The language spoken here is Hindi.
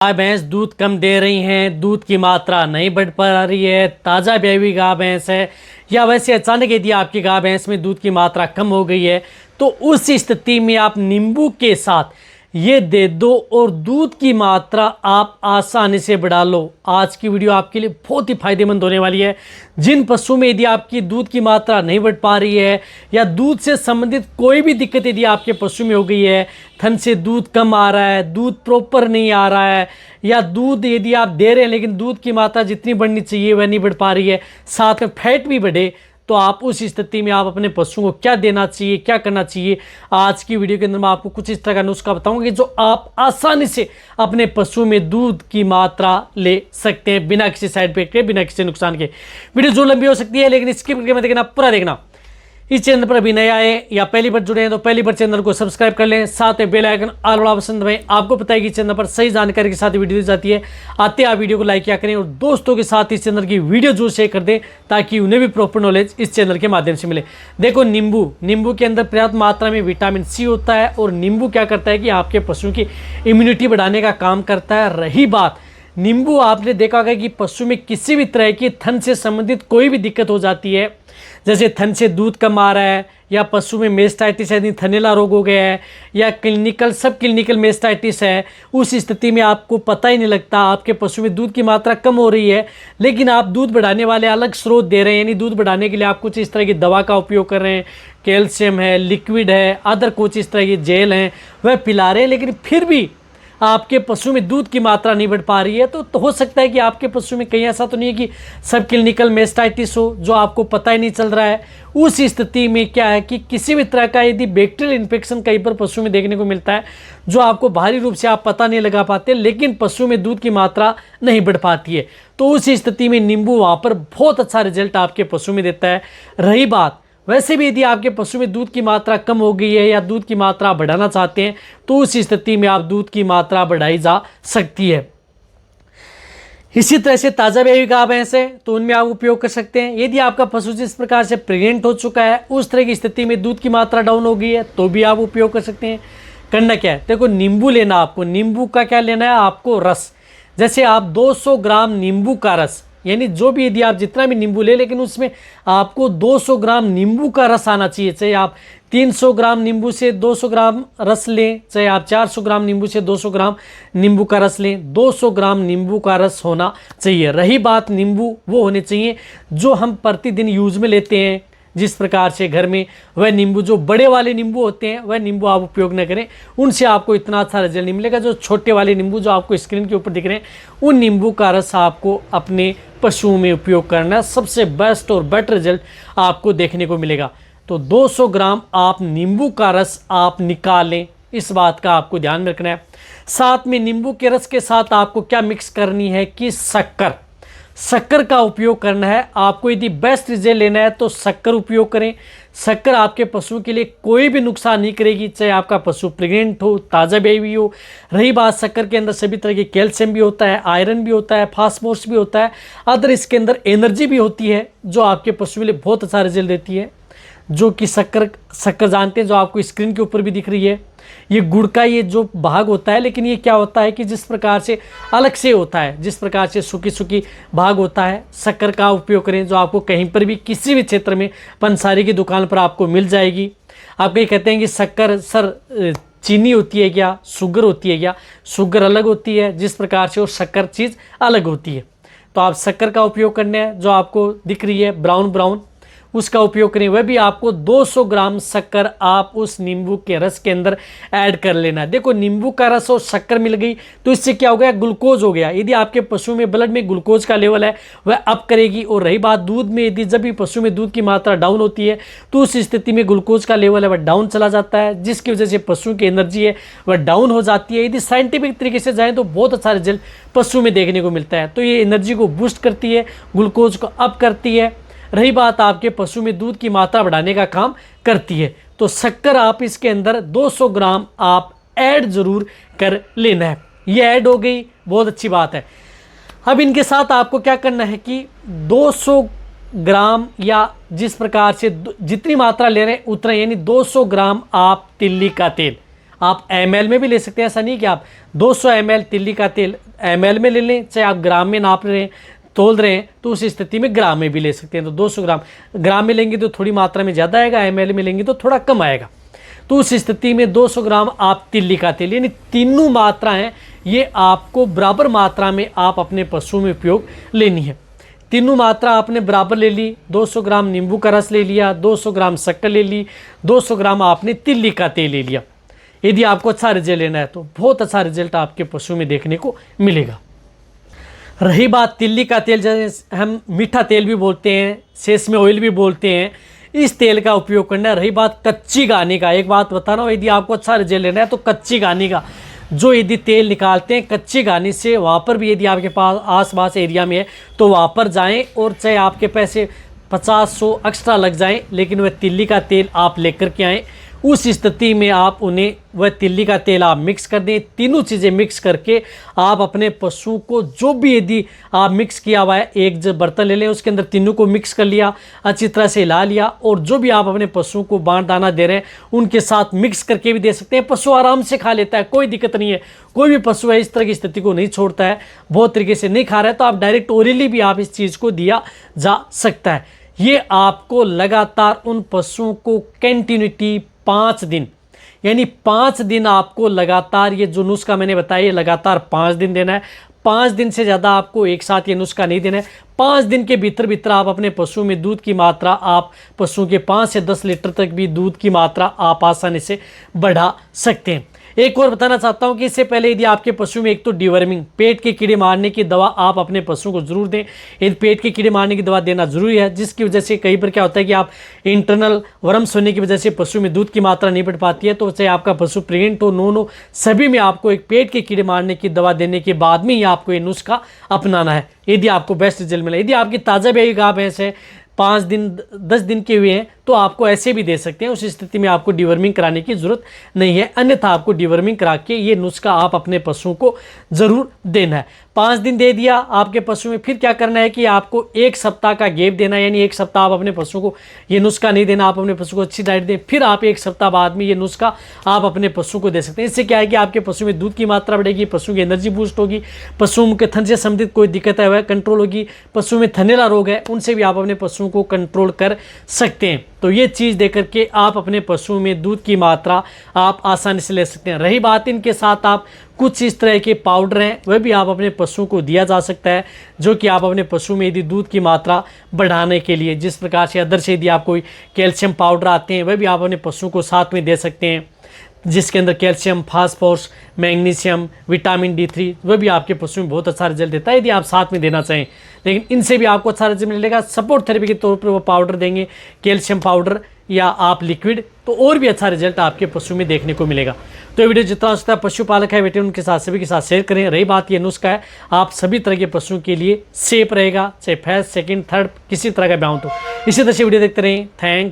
गाय भैंस दूध कम दे रही हैं, दूध की मात्रा नहीं बढ़ पा रही है, ताज़ा ब्याई गाय भैंस है या वैसे अचानक यदि आपकी गाय भैंस में दूध की मात्रा कम हो गई है तो उस स्थिति में आप नींबू के साथ ये दे दो और दूध की मात्रा आप आसानी से बढ़ा लो। आज की वीडियो आपके लिए बहुत ही फायदेमंद होने वाली है। जिन पशुओं में यदि आपकी दूध की मात्रा नहीं बढ़ पा रही है या दूध से संबंधित कोई भी दिक्कत यदि आपके पशु में हो गई है, थन से दूध कम आ रहा है, दूध प्रॉपर नहीं आ रहा है, या दूध यदि आप दे रहे हैं लेकिन दूध की मात्रा जितनी बढ़नी चाहिए वह नहीं बढ़ पा रही है, साथ में फैट भी बढ़े, तो आप उस स्थिति में आप अपने पशुओं को क्या देना चाहिए, क्या करना चाहिए। आज की वीडियो के अंदर मैं आपको कुछ इस तरह का नुस्खा बताऊंगा कि जो आप आसानी से अपने पशु में दूध की मात्रा ले सकते हैं बिना किसी साइड इफेक्ट के, बिना किसी नुकसान के। वीडियो जो लंबी हो सकती है लेकिन स्किप करके मत देखना, पूरा देखना। इस चैनल पर अभी नए आए या पहली बार जुड़े हैं तो पहली बार चैनल को सब्सक्राइब कर लें, साथ में बेल आइकन ऑल वाला पसंद दबाएं। आपको पता है कि चैनल पर सही जानकारी के साथ वीडियो दी जाती है। आते आप वीडियो को लाइक किया करें और दोस्तों के साथ इस चैनल की वीडियो जरूर शेयर कर दें ताकि उन्हें भी प्रॉपर नॉलेज इस चैनल के माध्यम से मिले। देखो, नींबू के अंदर पर्याप्त मात्रा में विटामिन सी होता है और नींबू क्या करता है कि आपके पशुओं की इम्यूनिटी बढ़ाने का काम करता है। रही बात नींबू, आपने देखा होगा कि पशु में किसी भी तरह की थन से संबंधित कोई भी दिक्कत हो जाती है, जैसे थन से दूध कम आ रहा है या पशु में मेस्टाइटिस यानी थनैला रोग हो गया है या सब क्लिनिकल मेस्टाइटिस है, उस स्थिति में आपको पता ही नहीं लगता आपके पशु में दूध की मात्रा कम हो रही है, लेकिन आप दूध बढ़ाने वाले अलग स्रोत दे रहे हैं, यानी दूध बढ़ाने के लिए आप कुछ इस तरह की दवा का उपयोग कर रहे हैं, कैल्शियम है, लिक्विड है, अदर कुछ इस तरह की जेल हैं, वह पिला रहे हैं, लेकिन फिर भी आपके पशु में दूध की मात्रा नहीं बढ़ पा रही है, तो हो सकता है कि आपके पशु में कहीं ऐसा तो नहीं है कि सब क्लिनिकल मेस्टाइटिस हो जो आपको पता ही नहीं चल रहा है। उस स्थिति में क्या है कि किसी भी तरह का यदि बैक्टीरियल इन्फेक्शन कहीं पर पशु में देखने को मिलता है जो आपको बाहरी रूप से आप पता नहीं लगा पाते, लेकिन पशु में दूध की मात्रा नहीं बढ़ पाती है, तो उस स्थिति में नींबू वहाँ पर बहुत अच्छा रिजल्ट आपके पशु में देता है। रही बात वैसे भी यदि आपके पशु में दूध की मात्रा कम हो गई है या दूध की मात्रा बढ़ाना चाहते हैं तो उस स्थिति में आप दूध की मात्रा बढ़ाई जा सकती है। इसी तरह से ताज़ा ब्याई गाय भैंस है तो उनमें आप उपयोग कर सकते हैं। यदि आपका पशु जिस प्रकार से प्रेग्नेंट हो चुका है, उस तरह की स्थिति में दूध की मात्रा डाउन हो गई है, तो भी आप उपयोग कर सकते हैं। करना क्या है, देखो, नींबू लेना, आपको नींबू का क्या लेना है, आपको रस। जैसे आप 200 ग्राम नींबू का रस, यानी जो भी यदि आप जितना भी नींबू ले, लेकिन उसमें आपको 200 ग्राम नींबू का रस आना चाहिए। चाहे आप 300 ग्राम नींबू से 200 ग्राम रस लें, चाहे आप 400 ग्राम नींबू से 200 ग्राम नींबू का रस लें, 200 ग्राम नींबू का रस होना चाहिए। रही बात नींबू वो होने चाहिए जो हम प्रतिदिन यूज में लेते हैं, जिस प्रकार से घर में, वह नींबू जो बड़े वाले नींबू होते हैं वह नींबू आप उपयोग न करें, उनसे आपको इतना अच्छा रिजल्ट नहीं मिलेगा। जो छोटे वाले नींबू जो आपको स्क्रीन के ऊपर दिख रहे हैं, उन नींबू का रस आपको अपने पशुओं में उपयोग करना, सबसे बेस्ट और बेटर रिजल्ट आपको देखने को मिलेगा। तो 200 ग्राम आप नींबू का रस आप निकालें, इस बात का आपको ध्यान रखना है। साथ में नींबू के रस के साथ आपको क्या मिक्स करनी है कि शक्कर का उपयोग करना है। आपको यदि बेस्ट रिजल्ट लेना है तो शक्कर उपयोग करें। शक्कर आपके पशु के लिए कोई भी नुकसान नहीं करेगी, चाहे आपका पशु प्रेग्नेंट हो, ताज़ा ब्याई हुई हो। रही बात, शक्कर के अंदर सभी तरह के कैल्शियम भी होता है, आयरन भी होता है, फास्फोरस भी होता है, अदर इसके अंदर एनर्जी भी होती है जो आपके पशु के लिए बहुत अच्छा रिजल्ट देती है। जो कि शक्कर जानते हैं, जो आपको स्क्रीन के ऊपर भी दिख रही है, ये गुड़ का ये जो भाग होता है, लेकिन ये क्या होता है कि जिस प्रकार से अलग से होता है, जिस प्रकार से सूखी भाग होता है, शक्कर का उपयोग करें जो आपको कहीं पर भी किसी भी क्षेत्र में पंसारी की दुकान पर आपको मिल जाएगी। आप कहीं कहते हैं कि शक्कर सर चीनी होती है क्या, शुगर होती है क्या? शुगर अलग होती है जिस प्रकार से, और शक्कर चीज़ अलग होती है। तो आप शक्कर का उपयोग करना है, जो आपको दिख रही है ब्राउन, उसका उपयोग करें। वह भी आपको 200 ग्राम शक्कर आप उस नींबू के रस के अंदर ऐड कर लेना। देखो, नींबू का रस और शक्कर मिल गई तो इससे क्या हो गया, ग्लूकोज हो गया। यदि आपके पशु में ब्लड में ग्लूकोज का लेवल है वह अप करेगी। और रही बात दूध में, यदि जब भी पशु में दूध की मात्रा डाउन होती है तो उस स्थिति में ग्लूकोज का लेवल है वह डाउन चला जाता है, जिसकी वजह से पशु की एनर्जी है वह डाउन हो जाती है। यदि साइंटिफिक तरीके से जाएँ तो बहुत अच्छा रिजल्ट पशु में देखने को मिलता है। तो ये एनर्जी को बूस्ट करती है, ग्लूकोज को अप करती है। रही बात, आपके पशु में दूध की मात्रा बढ़ाने का काम करती है। तो शक्कर आप इसके अंदर 200 ग्राम आप ऐड जरूर कर लेना है। ये ऐड हो गई, बहुत अच्छी बात है। अब इनके साथ आपको क्या करना है कि 200 ग्राम या जिस प्रकार से जितनी मात्रा ले रहे हैं उतना, यानी 200 ग्राम आप तिल्ली का तेल, आप ml में भी ले सकते हैं, ऐसा नहीं कि आप 200 ml तिल्ली का तेल ml में ले लें, चाहे आप ग्राम में नाप रहे हैं, तोल रहे हैं तो उस स्थिति में ग्राम में भी ले सकते हैं। तो 200 ग्राम, ग्राम में लेंगे तो थोड़ी मात्रा में ज़्यादा आएगा, ml में लेंगे तो थोड़ा कम आएगा। तो उस स्थिति में 200 ग्राम आप तिल्ली का तेल, यानी तीनों मात्रा हैं ये आपको बराबर मात्रा में आप अपने पशु में उपयोग लेनी है। तीनों मात्रा आपने बराबर ले ली, 200 ग्राम नींबू का रस ले लिया, 200 ग्राम शक्कर ले ली, 200 ग्राम आपने तिल्ली का तेल ले लिया। यदि आपको अच्छा रिजल्ट लेना है तो बहुत अच्छा रिजल्ट आपके पशु में देखने को मिलेगा। रही बात तिल्ली का तेल, जैसे हम मीठा तेल भी बोलते हैं, सेसमे ऑयल भी बोलते हैं, इस तेल का उपयोग करना है। रही बात कच्ची घानी का, एक बात बता रहा हूँ, यदि आपको अच्छा रिजल्ट लेना है तो कच्ची घानी का जो यदि तेल निकालते हैं कच्ची घानी से, वहाँ पर भी यदि आपके पास आस पास एरिया में है तो वहाँ पर जाएं, और चाहे आपके पैसे 50-100 एक्स्ट्रा लग जाएं, लेकिन वह तिल्ली का तेल आप लेकर के आएँ। उस स्थिति में आप उन्हें वह तिल्ली का तेल आप मिक्स कर दें। तीनों चीज़ें मिक्स करके आप अपने पशु को, जो भी यदि आप मिक्स किया हुआ है, एक जब बर्तन ले लें, उसके अंदर तीनों को मिक्स कर लिया, अच्छी तरह से हिला लिया, और जो भी आप अपने पशु को बांट दाना दे रहे हैं उनके साथ मिक्स करके भी दे सकते हैं। पशु आराम से खा लेता है, कोई दिक्कत नहीं है। कोई भी पशु है इस तरह की स्थिति को नहीं छोड़ता है, बहुत तरीके से नहीं खा रहा है, तो आप डायरेक्ट ओरली भी आप इस चीज़ को दिया जा सकता है। ये आपको लगातार उन पशुओं को कंटिन्यूटी 5 दिन, यानी 5 दिन आपको लगातार, ये जो नुस्खा मैंने बताया ये लगातार 5 दिन देना है। 5 दिन से ज़्यादा आपको एक साथ ये नुस्खा नहीं देना है। 5 दिन के भीतर आप अपने पशु में दूध की मात्रा, आप पशु के 5 से 10 लीटर तक भी दूध की मात्रा आप आसानी से बढ़ा सकते हैं। एक और बताना चाहता हूं कि इससे पहले यदि आपके पशु में एक तो डिवर्मिंग, पेट के कीड़े मारने की दवा आप अपने पशु को जरूर दें। यदि पेट के कीड़े मारने की दवा देना जरूरी है, जिसकी वजह से कई बार क्या होता है कि आप इंटरनल वर्म्स होने की वजह से पशु में दूध की मात्रा नहीं बढ़ पाती है, तो चाहे आपका पशु प्रेग्नेंट हो, नॉन हो, सभी में आपको एक पेट के कीड़े मारने की दवा देने के बाद में ही आपको ये नुस्खा अपनाना है, यदि आपको बेस्ट रिजल्ट मिला। यदि आपकी ताज़ा ब्याई गाय भैंस है, 5 दिन 10 दिन के हुए हैं, तो आपको ऐसे भी दे सकते हैं। उस स्थिति में आपको डिवर्मिंग कराने की जरूरत नहीं है, अन्यथा आपको डिवर्मिंग करा के ये नुस्खा आप अपने पशुओं को जरूर देना है। 5 दिन दे दिया आपके पशु में, फिर क्या करना है कि आपको 1 सप्ताह का गैप देना है, यानी 1 सप्ताह आप अपने पशु को ये नुस्खा नहीं देना, आप अपने पशु को अच्छी डाइट दें, फिर आप 1 सप्ताह बाद में ये नुस्खा आप अपने पशु को दे सकते हैं। इससे क्या है कि आपके पशु में दूध की मात्रा बढ़ेगी, पशु की एनर्जी बूस्ट होगी, पशुओं के थन से संबंधित कोई दिक्कत है वह कंट्रोल होगी, पशु में थनैला रोग है उनसे भी आप अपने पशुओं को कंट्रोल कर सकते हैं। तो ये चीज़ देकर के आप अपने पशुओं में दूध की मात्रा आप आसानी से ले सकते हैं। रही बात, इनके साथ आप कुछ इस तरह के पाउडर हैं वह भी आप अपने पशुओं को दिया जा सकता है, जो कि आप अपने पशु में यदि दूध की मात्रा बढ़ाने के लिए, जिस प्रकार से अदर से यदि आप कोई कैल्शियम पाउडर आते हैं वह भी आप अपने पशुओं को साथ में दे सकते हैं, जिसके अंदर calcium, phosphorus, magnesium, vitamin D3, वह भी आपके पशु में बहुत अच्छा रिजल्ट देता है यदि आप साथ में देना चाहें। लेकिन इनसे भी आपको अच्छा रिजल्ट मिलेगा। सपोर्ट थेरेपी के तौर पर वो पाउडर देंगे, कैल्शियम पाउडर या आप लिक्विड, तो और भी अच्छा रिजल्ट आपके पशु में देखने को मिलेगा। तो ये वीडियो जितना हो सकता है पशुपालक है बेटे उनके साथ, सभी के साथ शेयर करें। रही बात ये नुस्खा है, आप सभी तरह के पशुओं के लिए सेफ रहेगा, चाहे फर्स्ट, सेकंड, थर्ड किसी तरह का ब्याउंट हो। इसी तरह से वीडियो देखते रहें। थैंक्स।